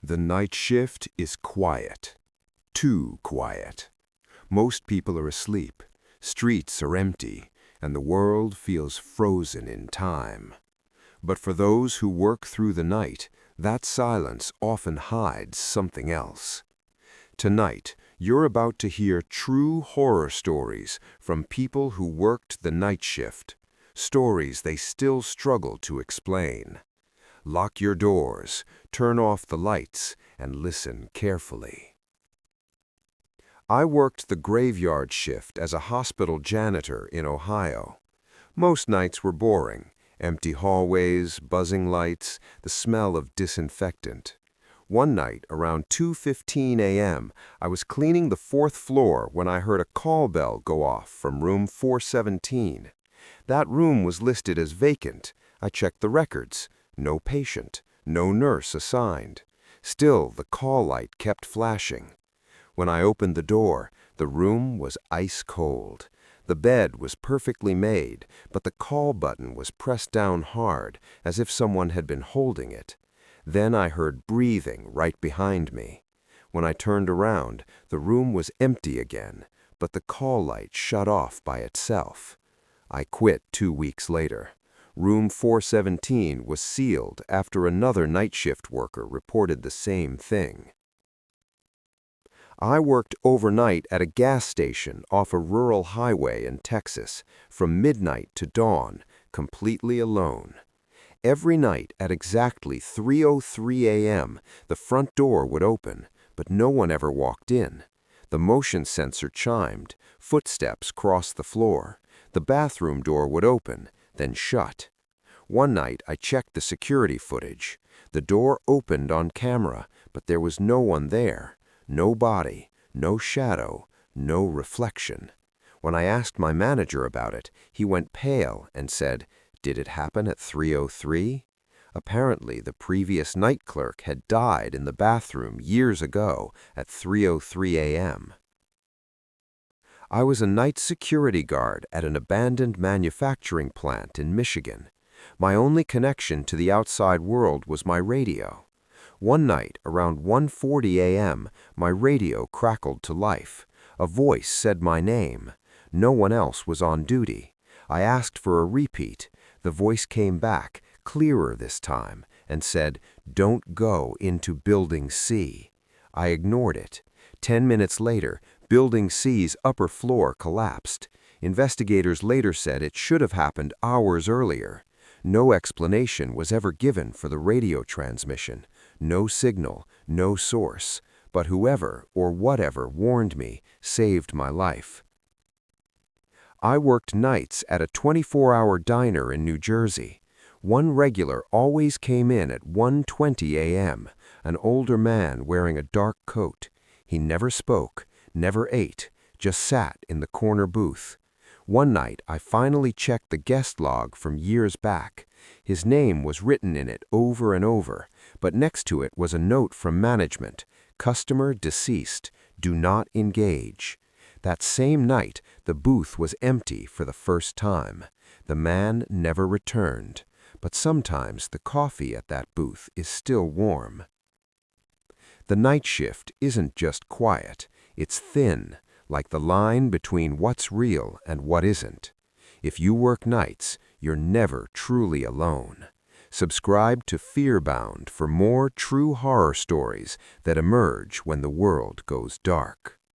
The night shift is quiet. Too quiet. Most people are asleep, streets are empty, and the world feels frozen in time. But for those who work through the night, that silence often hides something else. Tonight, you're about to hear true horror stories from people who worked the night shift, stories they still struggle to explain. Lock your doors, turn off the lights, and listen carefully. I worked the graveyard shift as a hospital janitor in Ohio. Most nights were boring. Empty hallways, buzzing lights, the smell of disinfectant. One night, around 2:15 a.m., I was cleaning the 4th floor when I heard a call bell go off from room 417. That room was listed as vacant. I checked the records. No patient, no nurse assigned. Still, the call light kept flashing. When I opened the door, the room was ice cold. The bed was perfectly made, but the call button was pressed down hard, as if someone had been holding it. Then I heard breathing right behind me. When I turned around, the room was empty again, but the call light shut off by itself. I quit 2 weeks later. Room 417 was sealed after another night shift worker reported the same thing. I worked overnight at a gas station off a rural highway in Texas, from midnight to dawn, completely alone. Every night at exactly 3:03 a.m., the front door would open, but no one ever walked in. The motion sensor chimed, footsteps crossed the floor. The bathroom door would open, then shut. One night I checked the security footage. The door opened on camera, but there was no one there. No body, no shadow, no reflection. When I asked my manager about it, he went pale and said, "Did it happen at 3:03? Apparently, the previous night clerk had died in the bathroom years ago at 3:03 a.m. I was a night security guard at an abandoned manufacturing plant in Michigan. My only connection to the outside world was my radio. One night, around 1:40 a.m., my radio crackled to life. A voice said my name. No one else was on duty. I asked for a repeat. The voice came back, clearer this time, and said, "Don't go into Building C." I ignored it. 10 minutes later, Building C's upper floor collapsed. Investigators later said it should have happened hours earlier. No explanation was ever given for the radio transmission. No signal, no source. But whoever or whatever warned me saved my life. I worked nights at a 24-hour diner in New Jersey. One regular always came in at 1:20 a.m., an older man wearing a dark coat. He never spoke, never ate, just sat in the corner booth. One night, I finally checked the guest log from years back. His name was written in it over and over, but next to it was a note from management, "Customer deceased, do not engage." That same night, the booth was empty for the first time. The man never returned, but sometimes the coffee at that booth is still warm. The night shift isn't just quiet, it's thin, like the line between what's real and what isn't. If you work nights, you're never truly alone. Subscribe to Fearbound for more true horror stories that emerge when the world goes dark.